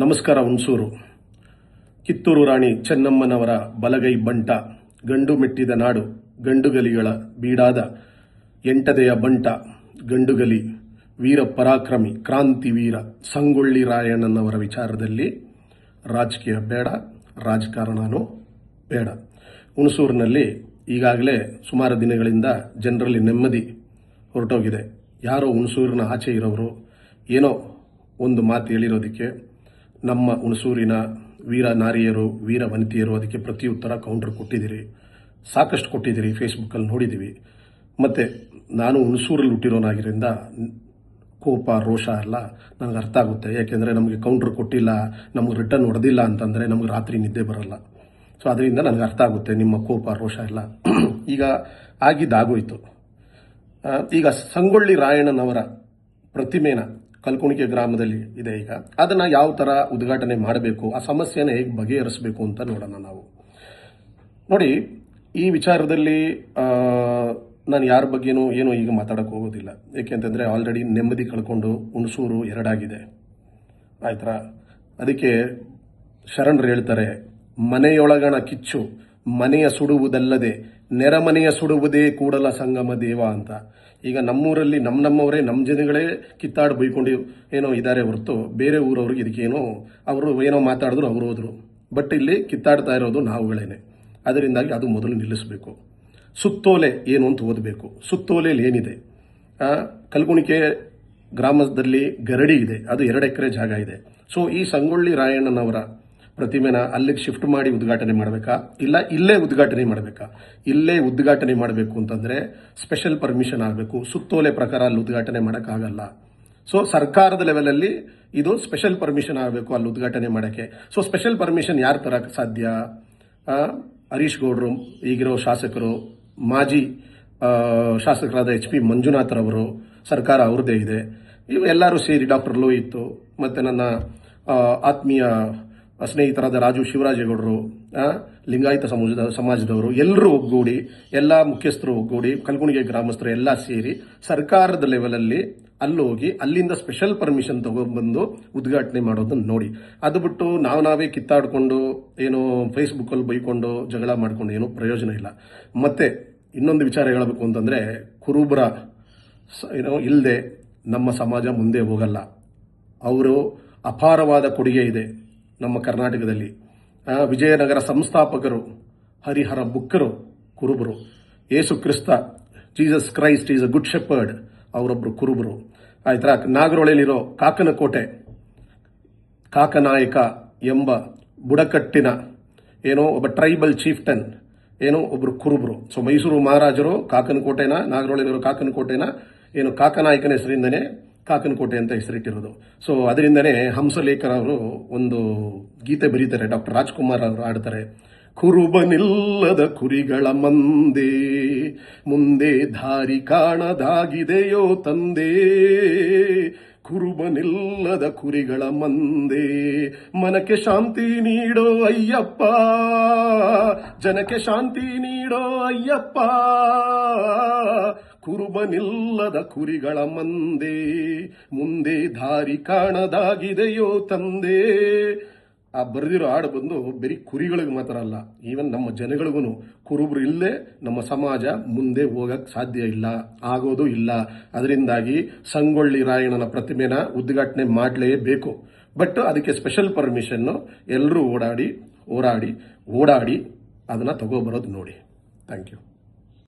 ನಮಸ್ಕಾರ. ಹುಣಸೂರು ಕಿತ್ತೂರು ರಾಣಿ ಚೆನ್ನಮ್ಮನವರ ಬಲಗೈ ಬಂಟ, ಗಂಡು ಮೆಟ್ಟಿದ ನಾಡು, ಗಂಡುಗಲಿಗಳ ಬೀಡಾದ ಎಂಟದೆಯ ಬಂಟ, ಗಂಡುಗಲಿ, ವೀರ ಪರಾಕ್ರಮಿ, ಕ್ರಾಂತಿವೀರ ಸಂಗೊಳ್ಳಿ ರಾಯಣ್ಣನವರ ವಿಚಾರದಲ್ಲಿ ರಾಜಕೀಯ ಬೇಡ, ರಾಜಕಾರಣನೂ ಬೇಡ. ಹುಣಸೂರಿನಲ್ಲಿ ಈಗಾಗಲೇ ಸುಮಾರು ದಿನಗಳಿಂದ ಜನರಲ್ಲಿ ನೆಮ್ಮದಿ ಹೊರಟೋಗಿದೆ. ಯಾರೋ ಹುಣಸೂರಿನ ಆಚೆ ಇರೋರು ಏನೋ ಒಂದು ಮಾತು ಹೇಳಿರೋದಕ್ಕೆ ನಮ್ಮ ಹುಣಸೂರಿನ ವೀರ ನಾರಿಯರು, ವೀರ ವನಿತೆಯರು ಅದಕ್ಕೆ ಪ್ರತಿಯುತ್ತರ ಕೌಂಟರ್ ಕೊಟ್ಟಿದ್ದೀರಿ, ಸಾಕಷ್ಟು ಕೊಟ್ಟಿದ್ದೀರಿ, ಫೇಸ್ಬುಕ್ಕಲ್ಲಿ ನೋಡಿದ್ದೀವಿ. ಮತ್ತು ನಾನು ಹುಣಸೂರಲ್ಲಿ ಹುಟ್ಟಿರೋನಾಗಿರಿಂದ ಕೋಪ, ರೋಷ ಎಲ್ಲ ನನಗೆ ಅರ್ಥ ಆಗುತ್ತೆ. ಯಾಕೆಂದರೆ ನಮಗೆ ಕೌಂಟರ್ ಕೊಟ್ಟಿಲ್ಲ, ನಮಗೆ ರಿಟರ್ನ್ ಹೊಡೆದಿಲ್ಲ ಅಂತಂದರೆ ನಮಗೆ ರಾತ್ರಿ ನಿದ್ದೆ ಬರಲ್ಲ. ಸೊ ಅದರಿಂದ ನನಗೆ ಅರ್ಥ ಆಗುತ್ತೆ ನಿಮ್ಮ ಕೋಪ, ರೋಷ ಎಲ್ಲ. ಈಗ ಆಗಿದ್ದಾಗೋಯ್ತು. ಈಗ ಸಂಗೊಳ್ಳಿ ರಾಯಣ್ಣನವರ ಪ್ರತಿಮೆನ ಕಲ್ಕುಣಿಕೆ ಗ್ರಾಮದಲ್ಲಿ ಇದೆ. ಈಗ ಅದನ್ನು ಯಾವ ಥರ ಉದ್ಘಾಟನೆ ಮಾಡಬೇಕು, ಆ ಸಮಸ್ಯೆನ ಹೇಗೆ ಬಗೆಹರಿಸಬೇಕು ಅಂತ ನೋಡೋಣ ನಾವು. ನೋಡಿ, ಈ ವಿಚಾರದಲ್ಲಿ ನಾನು ಯಾರ ಬಗ್ಗೆನೂ ಏನೋ ಈಗ ಮಾತಾಡೋಕ್ಕೆ ಹೋಗೋದಿಲ್ಲ. ಏಕೆಂತಂದರೆ ಆಲ್ರೆಡಿ ನೆಮ್ಮದಿ ಕಳ್ಕೊಂಡು ಹುಣಸೂರು ಎರಡಾಗಿದೆ, ಆಯ್ತಾ. ಅದಕ್ಕೆ ಶರಣರು ಹೇಳ್ತಾರೆ, ಮನೆಯೊಳಗಣ ಕಿಚ್ಚು ಮನೆಯ ಸುಡುವುದಲ್ಲದೆ ನೆರಮನೆಯ ಸುಡುವುದೇ ಕೂಡಲ ಸಂಗಮ ದೇವ ಅಂತ. ಈಗ ನಮ್ಮೂರಲ್ಲಿ ನಮ್ಮವರೇ, ನಮ್ಮ ಜನಗಳೇ ಕಿತ್ತಾಡಿ ಬೈಕೊಂಡು ಏನೋ ಇದ್ದಾರೆ ಹೊರತು ಬೇರೆ ಊರವ್ರಿಗೆ ಇದಕ್ಕೇನೋ ಅವರು ಏನೋ ಮಾತಾಡಿದ್ರು ಅವ್ರು ಹೋದ್ರು. ಬಟ್ ಇಲ್ಲಿ ಕಿತ್ತಾಡ್ತಾ ಇರೋದು ನಾವುಗಳೇನೆ. ಅದರಿಂದಾಗಿ ಅದು ಮೊದಲು ನಿಲ್ಲಿಸಬೇಕು. ಸುತ್ತೋಲೆ ಏನು ಅಂತ ಓದಬೇಕು. ಸುತ್ತೋಲೆಯಲ್ಲಿ ಏನಿದೆ, ಕಲ್ಕುಣಿಕೆ ಗ್ರಾಮದಲ್ಲಿ ಗರಡಿ ಇದೆ, ಅದು 2 ಎಕರೆ ಜಾಗ ಇದೆ. ಸೊ ಈ ಸಂಗೊಳ್ಳಿ ರಾಯಣ್ಣನವರ ಪ್ರತಿಮೆನ ಅಲ್ಲಿಗೆ ಶಿಫ್ಟ್ ಮಾಡಿ ಉದ್ಘಾಟನೆ ಮಾಡಬೇಕಾ, ಇಲ್ಲ ಇಲ್ಲೇ ಉದ್ಘಾಟನೆ ಮಾಡಬೇಕಾ? ಇಲ್ಲೇ ಉದ್ಘಾಟನೆ ಮಾಡಬೇಕು ಅಂತಂದರೆ ಸ್ಪೆಷಲ್ ಪರ್ಮಿಷನ್ ಆಗಬೇಕು. ಸುತ್ತೋಲೆ ಪ್ರಕಾರ ಅಲ್ಲಿ ಉದ್ಘಾಟನೆ ಮಾಡೋಕ್ಕಾಗಲ್ಲ. ಸೊ ಸರ್ಕಾರದ ಲೆವೆಲಲ್ಲಿ ಇದು ಸ್ಪೆಷಲ್ ಪರ್ಮಿಷನ್ ಆಗಬೇಕು ಅಲ್ಲಿ ಉದ್ಘಾಟನೆ ಮಾಡೋಕ್ಕೆ. ಸೊ ಸ್ಪೆಷಲ್ ಪರ್ಮಿಷನ್ ಯಾರು ತರಕ್ಕೆ ಸಾಧ್ಯ? ಹರೀಶ್ ಗೌಡ್ರು, ಈಗಿರೋ ಶಾಸಕರು, ಮಾಜಿ ಶಾಸಕರಾದ HP ಮಂಜುನಾಥ್ರವರು, ಸರ್ಕಾರ ಅವ್ರದ್ದೇ ಇದೆ. ಇವು ಎಲ್ಲರೂ ಸೇರಿ, ಡಾಕ್ಟರ್ ಲೋಹಿತ್ ಮತ್ತು ನನ್ನ ಆತ್ಮೀಯ ಸ್ನೇಹಿತರಾದ ರಾಜು ಶಿವರಾಜೇಗೌಡರು, ಲಿಂಗಾಯತ ಸಮಾಜದವರು ಎಲ್ಲರೂ ಒಗ್ಗೂಡಿ, ಎಲ್ಲ ಮುಖ್ಯಸ್ಥರು ಒಗ್ಗೂಡಿ, ಕಲ್ಕುಣಿಗೆ ಗ್ರಾಮಸ್ಥರು ಎಲ್ಲ ಸೇರಿ ಸರ್ಕಾರದ ಲೆವೆಲಲ್ಲಿ ಅಲ್ಲೋಗಿ ಅಲ್ಲಿಂದ ಸ್ಪೆಷಲ್ ಪರ್ಮಿಷನ್ ತಗೊಂಡ್ಬಂದು ಉದ್ಘಾಟನೆ ಮಾಡೋದನ್ನು ನೋಡಿ. ಅದು ಬಿಟ್ಟು ನಾವೇ ಕಿತ್ತಾಡಿಕೊಂಡು ಏನೋ ಫೇಸ್ಬುಕ್ಕಲ್ಲಿ ಬೈಕೊಂಡು ಜಗಳ ಮಾಡ್ಕೊಂಡು ಏನೋ ಪ್ರಯೋಜನ ಇಲ್ಲ. ಮತ್ತೆ ಇನ್ನೊಂದು ವಿಚಾರ ಹೇಳಬೇಕು ಅಂತಂದರೆ, ಕುರುಬರ ಏನೋ ಇಲ್ಲದೆ ನಮ್ಮ ಸಮಾಜ ಮುಂದೆ ಹೋಗಲ್ಲ. ಅವರು ಅಪಾರವಾದ ಕೊಡುಗೆ ಇದೆ ನಮ್ಮ ಕರ್ನಾಟಕದಲ್ಲಿ. ವಿಜಯನಗರ ಸಂಸ್ಥಾಪಕರು, ಹರಿಹರ ಬುಕ್ಕರು ಕುರುಬರು. Yesu Krista, Jesus Christ is a good shepherd, ಅವರೊಬ್ಬರು ಕುರುಬರು, ಆಯ್ತಾ. ನಾಗರಹೊಳೆಯಲ್ಲಿರೋ ಕಾಕನಕೋಟೆ, ಕಾಕನಾಯಕ ಎಂಬ ಬುಡಕಟ್ಟಿನ ಏನೋ ಒಬ್ಬ ಟ್ರೈಬಲ್ ಚೀಫ್ಟನ್, ಏನೋ ಒಬ್ಬರು ಕುರುಬರು. ಸೊ ಮೈಸೂರು ಮಹಾರಾಜರು ಕಾಕನಕೋಟೆನ, ನಾಗರಹೊಳೆಯಲ್ಲಿರೋ ಕಾಕನಕೋಟೆನ ಏನು ಕಾಕನಾಯಕನ ಹೆಸರಿಂದನೇ ಕಾಕನಕೋಟೆ ಅಂತ ಹೆಸರಿಟ್ಟಿರೋದು. ಸೊ ಅದರಿಂದನೇ ಹಂಸಲೇಖರವರು ಒಂದು ಗೀತೆ ಬರೀತಾರೆ, ಡಾಕ್ಟರ್ ರಾಜ್ಕುಮಾರ್ ಅವರು ಹಾಡ್ತಾರೆ, ಕುರುಬನಿಲ್ಲದ ಕುರಿಗಳ ಮಂದೆ ಮುಂದೆ ದಾರಿ ಕಾಣದಾಗಿದೆಯೋ ತಂದೆ, ಕುರುಬನಿಲ್ಲದ ಕುರಿಗಳ ಮಂದೆ ಮನಕ್ಕೆ ಶಾಂತಿ ನೀಡೋ ಅಯ್ಯಪ್ಪ, ಜನಕ್ಕೆ ಶಾಂತಿ ನೀಡೋ ಅಯ್ಯಪ್ಪ, ಕುರುಬನಿಲ್ಲದ ಕುರಿಗಳ ಮಂದೆ ಮುಂದೆ ದಾರಿ ಕಾಣದಾಗಿದೆಯೋ ತಂದೆ. ಆ ಬರೆದಿರೋ ಹಾಡು ಬಂದು ಬರೀ ಕುರಿಗಳಿಗೆ ಮಾತ್ರ ಅಲ್ಲ, ಈವನ್ ನಮ್ಮ ಜನಗಳಿಗೂ ಕುರುಬರು ಇಲ್ಲೇ ನಮ್ಮ ಸಮಾಜ ಮುಂದೆ ಹೋಗಕ್ಕೆ ಸಾಧ್ಯ ಇಲ್ಲ, ಆಗೋದು ಇಲ್ಲ. ಅದರಿಂದಾಗಿ ಸಂಗೊಳ್ಳಿ ರಾಯಣ್ಣನ ಪ್ರತಿಮೆನ ಉದ್ಘಾಟನೆ ಮಾಡಲೇಬೇಕು. ಬಟ್ ಅದಕ್ಕೆ ಸ್ಪೆಷಲ್ ಪರ್ಮಿಷನ್ನು ಎಲ್ಲರೂ ಓಡಾಡಿ ಅದನ್ನು ತಗೋಬರೋದು ನೋಡಿ. Thank you.